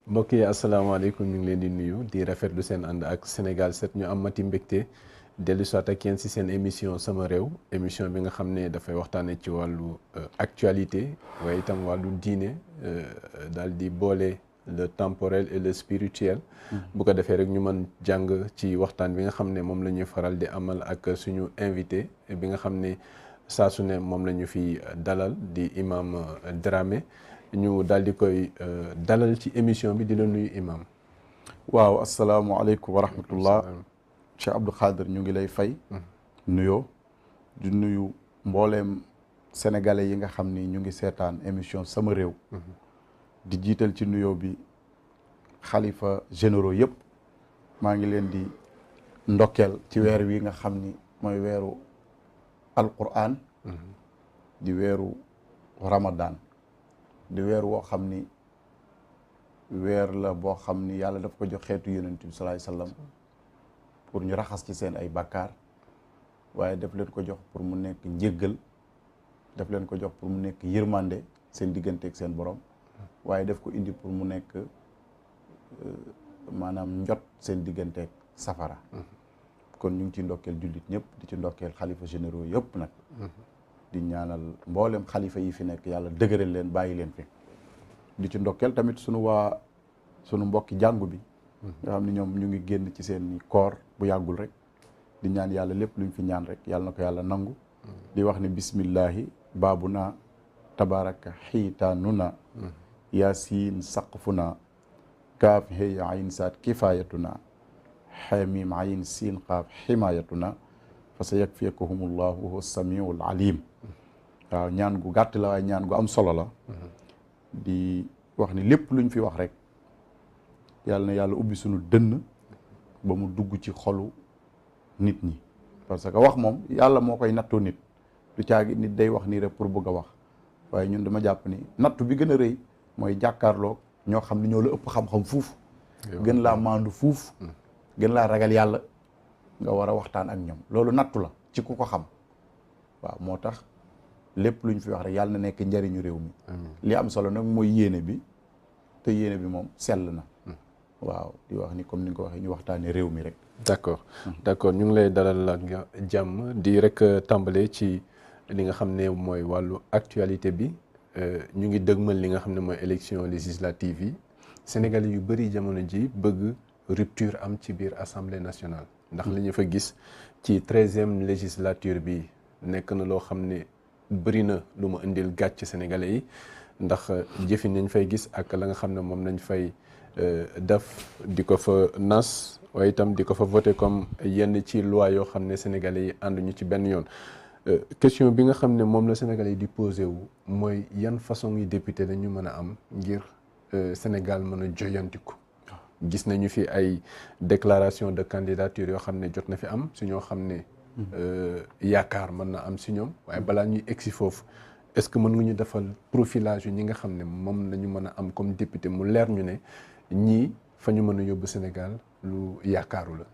mbokk yi asalaamaaleykum ñu ngi leen di nuyu di rafetlu seen ànd ak Sénégal 7 ñu amati mbégte dellu soit ak yéen ci seen émission sama réew émission bi nga xam ne dafay waxtaane ci wàllu actualité waaye itam wàllu diine daal di boole le temporel et le spirituel. bu ko defee rek ñu mën jàng ci waxtaan bi nga xam ne moom la ñuy faral di amal ak suñu invité bi nga xam ne saa su ne moom la ñu fi dalal di imam Dramé. ñu daal di koy dalal ci émission bi di la nuyu imam. waaw asalaamualeykum wa rahmatullah Cheikh Abdou Khader ñu ngi lay fay nuyoo di nuyu mbooleem sénégalais yi nga xam ni ñu ngi seetaan émission sama réew di jiital ci nuyoo bi xalifa généraux yëpp maa ngi leen di ndokkeel ci weer wi nga xam ni mooy weeru alquran di weeru ramadan di weer woo xam ni weer la boo xam ni yàlla daf ko jox xeetu yonent bi salaay sallam pour ñu raxas ci seen ay bakkaar waaye daf leen ko jox pour mu nekk njéggal daf leen ko jox pour mu nekk yërmande seen digganteeg seen borom waaye daf ko indi pour mu nekk maanaam njot seen digganteeg safara kon ñu ngi ci ndokkeel jullit ñëpp di ci ndokkeel xalifa généraux yëpp nag di ñaanal mboolem xalifa yi fi nekk yàlla dëgëral leen bàyyi leen fi di ci ndokkeel tamit sunu mbokki jàngu bi nga xam ne ñoom ñu ngi génn ci seen koor bu yàggul rek di ñaan yàlla lépp luñ fi ñaan rek yàlla na ko yàlla nangu di wax ne bismillahi baabu na tabaraka xiitaanu na yaasiin saqfu na kaaf hey ayin saat kifayatu na xamim ayin siin qaaf ximayatu na fa sa yakfiyakahumullahu wa huwa samiul alim waaw ñaan gu gàtt la waaye ñaan gu am solo la di wax ni lépp luñ fi wax rek yàlla na yàlla ubbi sunu dënn ba mu dugg ci xolu nit ñi parce que wax moom yàlla moo koy nattoo nit du caagi nit day wax nii rek pour bëgg a wax waaye ñun dama jàpp ni nattu bi gën a rëy mooy jàkkaarloo ñoo xam ne ñoo la ëpp xam-xam fuuf gën laa maandu fuuf gën laa ragal yàlla nga war a waxtaan ak ñoom loolu nattu la ci ku ko xam waaw moo tax lépp luñ fi wax rek yàlla na nekk njariñu réew mi li am solo nag mooy yéene bi te yéene bi moom sell na waaw di wax ni comme ni nga ko waxee ñu waxtaanee réew mi rek d'accord ñu ngi lay dalal ak jàmm di rek tàmbale ci li nga xam ne mooy wàllu actualité bi ñu ngi dëgmal li nga xam ne mooy élection législative yi Sénégalais yu bëri jamono ji bëgg rupture am ci biir assemblée nationale ndax li ñu fa gis ci 13e législature bi nekk na loo xam ne bëri na lu mu indil gàcc sénégalais yi ndax jëfin nañ fay gis ak la nga xam ne moom nañ fay def di ko fa nas waaye itam di ko fa voté comme yenn ci loi yoo xam ne sénégalais yi ànduñu ci benn yoon. question bi nga xam ne moom la sénégalais yi di posé wu mooy yan façon yi député la ñu mën a am ngir Sénégal mën a joyantiku. gis nañu fi ay déclaration de candidature yoo xam ne jot na fi am si ñoo xam ne yaakaar mën na am si ñoom waaye balaa ñuy egsi foofu est-ce que mën nga ñu defal profilage yu ñi nga xam ne moom la ñu mën a am comme député mu leer ñu ne ñii fa ñu mën a yóbbu Sénégal lu yaakaaru la.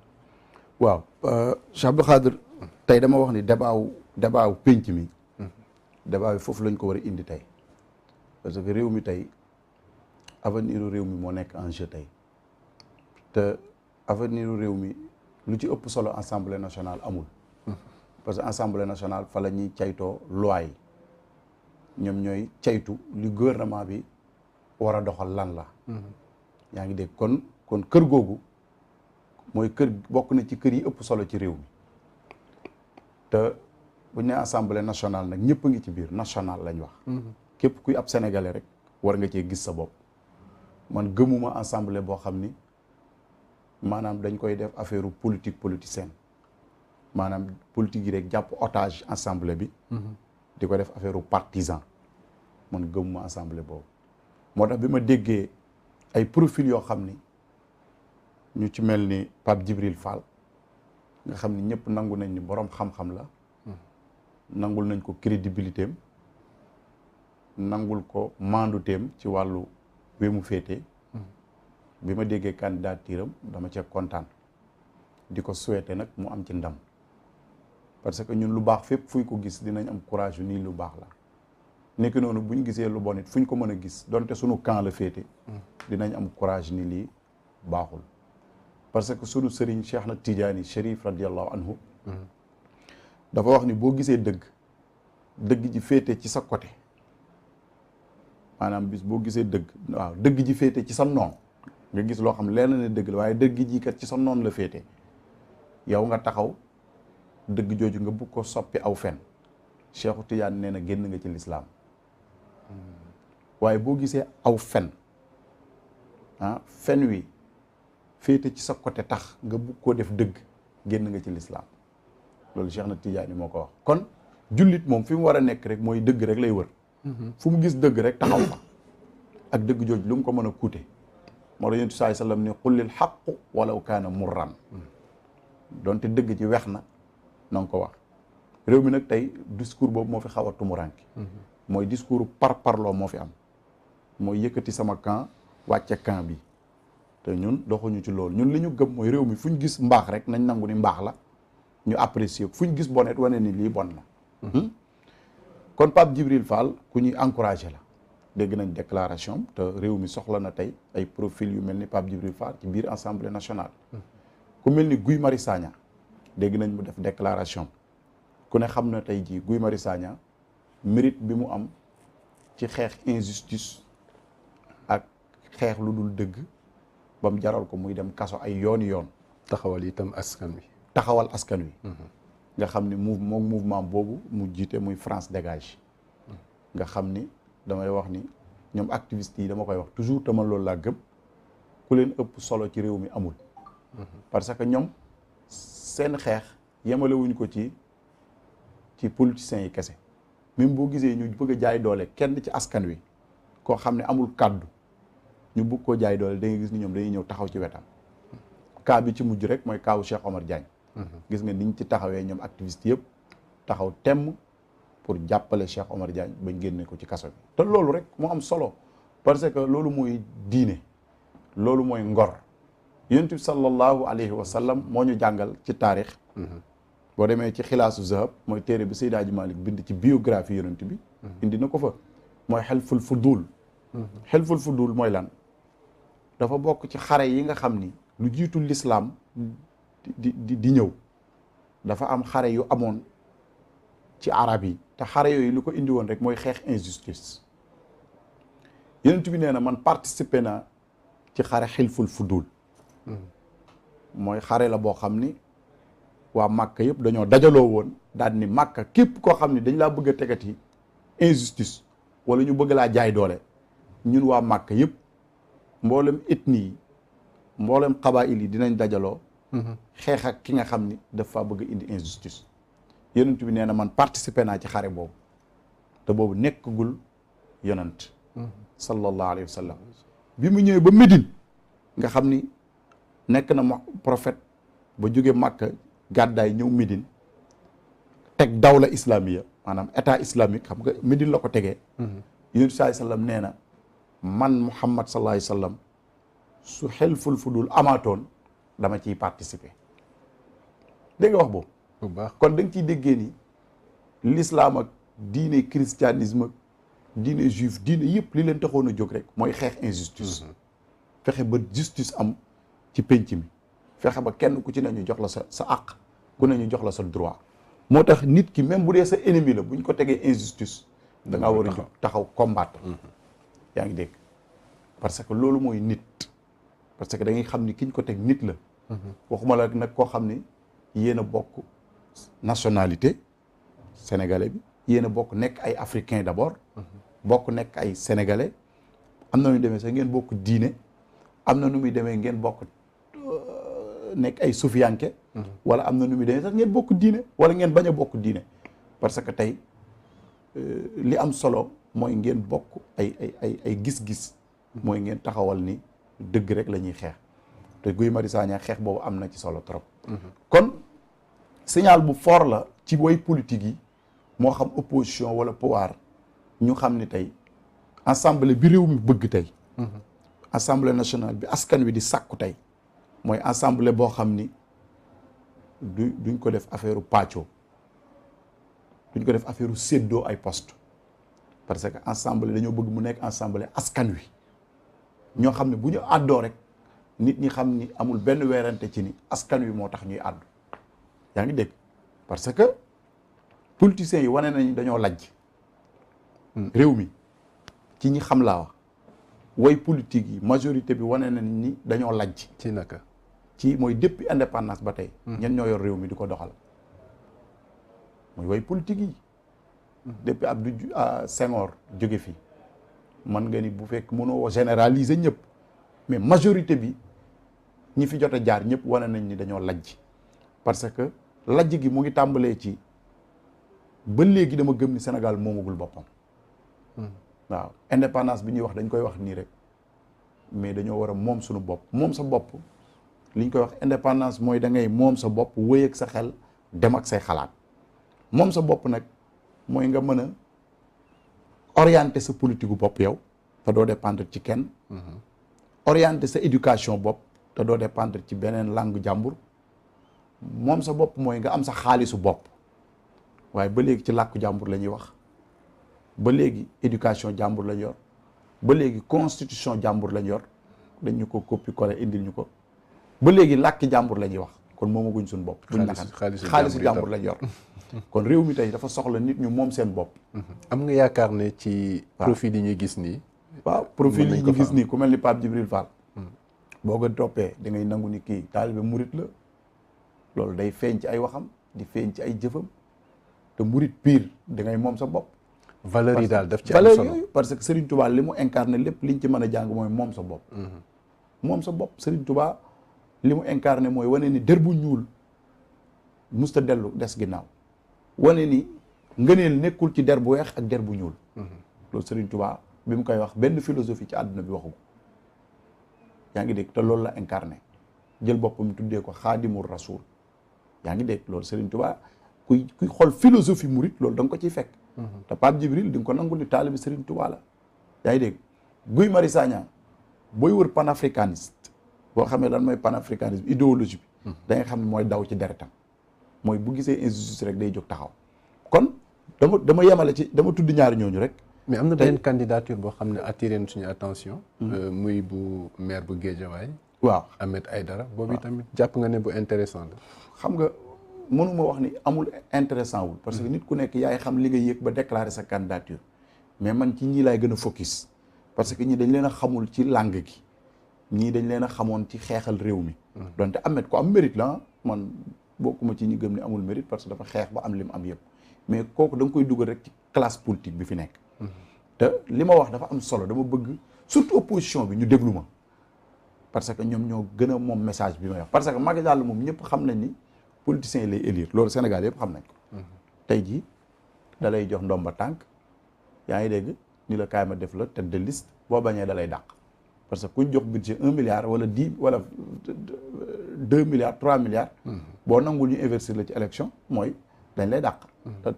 waaw Cheikh Abdou Khader tey dama wax ni débat wu pénc mi débat bi foofu lañ ko war a indi tey parce que réew mi tey avenir réew mi moo nekk en jeu tey te avenir réew mi lu ci ëpp solo assemblée nationale amul parce que assemblée nationale fa la ñuy caytoo loi yi ñoom ñooy caytu li gouvernement bi war a doxal lan la yaa ngi dégg kon kër googu mooy kër bokk na ci kër yi ëpp solo ci réew mi te bu ñu nee assemblée nationale nag ñëpp a ngi ci biir national lañ wax képp kuy ab sénégalais rek war nga cee gis sa bopp man gëmuma assemblée boo xam ni maanaam dañ koy def affaire politique politicienne maanaam politique yi rek jàpp otage assemblée bi di ko def affaire partisan man gëmuma assemblée boobu moo tax bi ma déggee ay profil yoo xam ni ñu ci mel ni Pape Djibril Fall nga xam ni ñëpp nangu nañ ni boroom xam-xam la nangul nañ ko crédibilité am nangul ko manduteem ci wàllu wi mu féete bi ma déggee candidature am dama cee kontaan di ko souhaiter nag mu am ci ndam parce que ñun lu baax fépp fuy ko gis dinañ am courage yu nii lu baax la nekk noonu bu ñu gisee lu bon it fu ñu ko mën a gis donte sunu camp la féete dinañ am courage ni lii baaxul parce que sunu sëriñ Cheikh na Tidiane Chérif radiallahu anhu dafa wax ni boo gisee dëgg ji féete ci sa côté maanaam bis boo gisee dëgg ji féete ci sa noon nga gis loo xam leer na ne dëgg la waaye dëgg ji kat ci sa noon la féete yow nga taxaw dëgg jooju nga bugg ko soppi aw fen Cheikhu Tidiane nee na génn nga ci lislaam waaye boo gisee aw fen fen wi féete ci sa côté tax nga bugg koo def dëgg génn nga ci lislaam loolu Cheikh na Tidiane moo ko wax kon jullit moom fi mu war a nekk rek mooy dëgg rek lay wër fu mu gis dëgg rek taxaw fa ak dëgg jooju lu mu ko mën a kuute moo la yonent saai sallam ne xullil xaqu walaw kaana murran donte dëgg ci wex na nga ko wax réew mi nag tey discours boobu moo fi xaw a tumuranki mooy discours parloo moo fi am mooy yëkkati sama camp wàcce camp bi te ñun doxuñu ci loolu ñun li ñu gëm mooy réew mi fu ñu gis mbaax rek nañ nangu ni mbaax la ñu apprécier fu ñu gis bonet wane ni lii bon na kon Pape Djibril Fall ku ñuy encouragé la dégg nañ déclaration te réew mi soxla na tey ay profil yu mel ni Pape Djibril Fall ci biir assemblée nationale ku mel ni Guy Marius Sagna dégg nañ mu def déclaration ku ne xam na tey jii Guy Marius Sagna mérite bi mu am ci xeex injustice ak xeex lu dul dëgg ba mu jaral ko muy dem kaso ay yooni yoon taxawal itam askan wi taxawal askan wi nga xam ni mouvement boobu mu jiite muy France dégage nga xam ni damay wax ni ñoom activistes yi dama koy wax toujours te man loolu laa gëm ku leen ëpp solo ci réew mi amul parce que ñoom seen xeex yemalewuñ ko ci politiciens yi kese même boo gisee ñu bëgg a jaay doole kenn ci askan wi koo xam ne amul kàddu ñu bëgg koo jaay doole da ngay gis ni ñoom dañuy ñëw taxaw ci wetam cas bi ci mujj rek mooy cas wu Cheikh Omar Diagne gis nga niñ ci taxawee ñoom activistes yëpp taxaw temm pour jàppale Cheikh Omar Diagne bañ génne ko ci kaso bi te loolu rek moo am solo parce que loolu mooy diine loolu mooy ngor yonent bi sallallahu alayhi wa sallam moo ñu jàngal ci taarix boo demee ci xilaasu zahab mooy téere bi Seydi Hadji Malick bind ci biographie yonent bi indi na ko fa mooy xelful fudul xelful fudul mooy lan dafa bokk ci xare yi nga xam ni lu jiitu l'islam di ñëw dafa am xare yu amoon ci arab yi te xare yooyu lu ko indi woon rek mooy xeex injustice yonent bi nee na man participer naa ci xare xilful fudul mooy xare la boo xam ni waa Màkka yëpp dañoo dajaloo woon daal ni Màkka képp koo xam ni dañ laa bëgg a tegati injustice wala ñu bëgg laa jaay doole ñun waa Màkka yëpp mboolem ethnie yi mboolem xabaayil yi dinañ dajaloo xeex ak ki nga xam ni dafa bëgg a indi injustice yonent bi nee na man participer naa ci xare boobu te boobu nekkagul yonent sallallahu alayhi wa sallam bi mu ñëwee ba Médine nga xam ni nekk na prophète ba jóge Màkka gàddaay ñëw Médine teg dawla islamiya maanaam état islamique xam nga Médine la ko tegee yonent sallallahu alayhi wa sallam nee na man Muhammad sallallahu alayhi wa sallam su xelful fudul amaatoon dama ciy participer dégg nga wax boobu bu baax kon da nga ciy déggee ni l'islam ak diine christianisme ak diine juif diine yëpp li leen taxoon a jóg rek mooy xeex injustice fexe ba justice am ci penc mi fexe ba kenn ku ci ne ñu jox la sa àq ku ne ñu jox la sa droit moo tax nit ki même bu dee sa ennemi la bu ñu ko tegee injustice da ngaa war a jóg taxaw combattre yaa ngi dégg parce que loolu mooy nit parce que da ngay xam ni ki ñu ko teg nit la waxuma la nag koo xam ni yéen a bokk nationalité sénégalais bi yéen a bokk nekk ay africain d'abord bokk nekk ay sénégalais am na nu muy demee sax ngeen bokk diine am na nu muy demee ngeen bokk nekk ay sufiyanke wala am na nu muy demee sax ngeen bokk diine wala ngeen bañ a bokk diine parce que tey li am solo mooy ngeen bokk ay gis-gis mooy ngeen taxawal ni dëgg rek la ñuy xeex te Guy Marius Sagna xeex boobu am na ci solo trop kon signal bu fort la ci way politique yi moo xam opposition wala pouvoir ñu xam ni tey assemblée bi réew mi bëgg tey assemblée nationale bi askan wi di sàkku tey mooy assemblée boo xam ni duñ ko def affaire pàccoo duñ ko def affaire séddoo ay poste parce que assemblée dañoo bëgg mu nekk assemblée askan wi ñoo xam ne bu ñu àddoo rek nit ñi xam ni amul benn weerante ci ni askan wi moo tax ñuy àddu yaa ngi dégg parce que politiciens yi wane nañ dañoo lajj réew mi ci ñi xam laa wax way politique yi majorité bi wane nañ ni dañoo lajj ci naka ci mooy depuis indépendance ba tey ñen ñoo yor réew mi di ko doxal mooy way politique yi depuis Abdou Senghor jóge fi man nga ni bu fekk mënoo généraliser ñëpp mais majorité bi ñi fi jot a jaar ñëpp wane nañ ni dañoo lajj parce que lajj gi mu ngi tàmbalee ci ba léegi dama gëm ni Sénégal moomagul boppam waaw indépendance bi ñuy wax dañ koy wax nii rek mais dañoo war a moom suñu bopp moom sa bopp li ñu koy wax indépendance mooy da ngay moom sa bopp wéy ak sa xel dem ak say xalaat moom sa bopp nag mooy nga mën a orienter sa politique gu bopp yow te doo dépendre ci kenn orienter sa éducation bopp te doo dépendre ci beneen langue jàmbur moom sa bopp mooy nga am sa xaalisu bopp waaye ba léegi ci làkku jàmbur la ñuy wax ba léegi éducation jàmbur lañ yor ba léegi constitution jàmbur lañ yor dañ ñu ko copier coller indil ñu ko ba léegi làkki jàmbur la ñuy wax kon moomaguñ suñu bopp buñ naxan xaalisu jàmbur lañ yor kon réew mi tey dafa soxla nit ñu moom seen bopp am nga yaakaar ne ci profil yi ñuy gis nii waaw profil yi ñu gis nii ku mel ni Pape Djibril Fall boo ko toppee da ngay nangu ni kii taalibe murit la loolu day feeñ ci ay waxam di feeñ ci ay jëfam te murit pire da ngay moom sa bopp valeur yi daal daf ci am valeur solo yooyu parce que Serigne Touba li mu incarné lépp liñ ci mën a jàng mooy moom sa bopp moom sa bopp Serigne Touba li mu incarné mooy wane ni der bu ñuul musta dellu des ginnaaw wane ni ngëneel nekkul ci der bu weex ak der bu ñuul loolu Serigne Touba bi mu koy wax benn philosophie ci àdduna bi waxu ko yaa ngi dégg te loolu la incarné jël boppam tuddee ko xaadimul rasul yaa ngi dégg loolu Serigne Touba kuy xool philosophie murit loolu da nga ko ciy fekk te Pape Djibril di nga ko nangul ni taalibi Serigne Touba la yaa ngi dégg Guy Marius Sagna booy wër panafricaniste boo xamee lan mooy panafricanisme idéologie bi da nga xam ne mooy daw ci deretam mooy bu gisee injustice rek day jóg taxaw kon dama yemale ci dama tudd ñaari ñooñu rek mais am na benn candidature boo xam ne attiré na suñu attention muy bu maire bu Guédiawaye waaw Ahmed Aïdara boobu tamit jàpp nga ne bu intéressant la xam nga mënuma wax ni amul intéressant wul parce que nit ku nekk yaay xam li nga yëg ba déclarer sa candidature mais man ci ñii laay gën a focus parce que ñii dañ leen a xamul ci langue gi ñii dañ leen a xamoon ci xeexal réew mi donte Ahmed ko am mérite la man bokkuma ci ñi gëm ni amul mérite parce que dafa xeex ba am li mu am yëpp mais kooku da nga koy dugal rek ci classe politique bi fi nekk te li ma wax dafa am solo dama bëgg surtout opposition bi ñu déglu ma parce que ñoom ñoo gën a moom message bi may wax parce que Macky Sall moom ñëpp xam nañ ni politiciens yi lay élire loolu Sénégal yëpp xam nañ ko tey jii da lay jox ndomba tànk yaa ngi dégg ni la kaay ma def la tête de liste boo bañee da lay dàq parce que kuñ jox budget 1 milliard wala 10 wala 2 milliards 3 milliards boo nangul ñu investir la ci élection mooy dañ lay dàq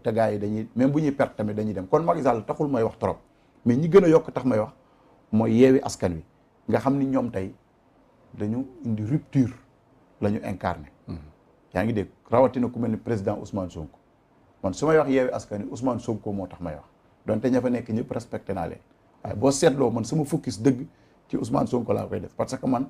te gars yi dañuy même bu ñuy perte tamit dañuy dem kon Macky Sall taxul may wax trop mais ñi gën a yokk tax may wax mooy yeewi askan wi nga xam ni ñoom tey dañu indi rupture la ñu incarné yaa ngi dégg rawatina ku mel ni président Ousmane Sonko man su may wax yeewi askan wi Ousmane Sonko moo tax may wax donte ña fa nekk ñëpp respecté naa leen waaye boo seetloo man sama focus dëgg ci Ousmane Sonko laa koy def parce que man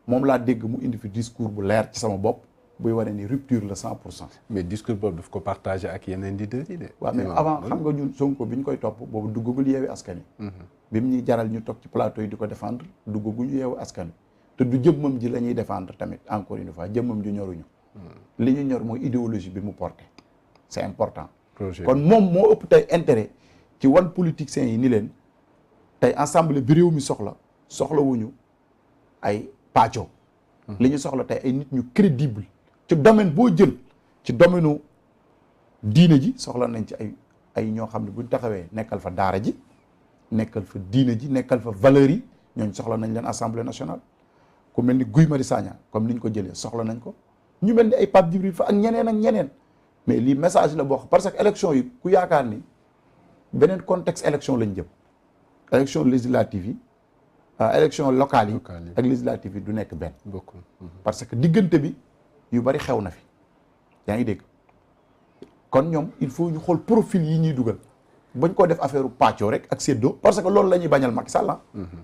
moom laa dégg mu indi fi discours bu leer ci sama bopp buy wane ni rupture la 100%. mais discours boobu daf ko partagé ak yeneen leaders yi de. waaw mais avant xam nga ñun Sonko bi ñu koy topp boobu duggagul yeewi askan wi. bi mu ñuy jaral ñu toog ci plateau yi di ko défendre duggaguñu yeewu askan wi te du jëmmam ji la ñuy défendre tamit encore une fois jëmmam ji ñoruñu. li ñu ñor mooy idéologie bi mu porté c'est important. kon moom moo ëpp tey intérêt ci wan politiciens yi ni leen tey ensemble bi réew mi soxlawuñu ay pàccoo. li ñu soxla tey ay nit ñu crédible ci domaine boo jël ci domaine diine ji soxla nañ ci ay ñoo xam ne buñ taxawee nekkal fa daara ji nekkal fa diine ji nekkal fa valeurs yi ñooñ soxla nañ leen assemblée nationale ku mel ni Guy Marius Sagna comme ni ñu ko jëlee soxla nañ ko ñu mel ni ay Pape Djibril Fall ak ñeneen mais lii message la boo xam parce que élection yi ku yaakaar ni beneen contexte élection lañ jëm élection législative yi élection locale yi ak législative yi du nekk benn parce que diggante bi yu bari xew na fi yaa ngi dégg kon ñoom il faut ñu xool profil yi ñuy dugal bañ koo def affaire pàccoo rek ak séddoo parce que loolu la ñuy bañal Macky Sall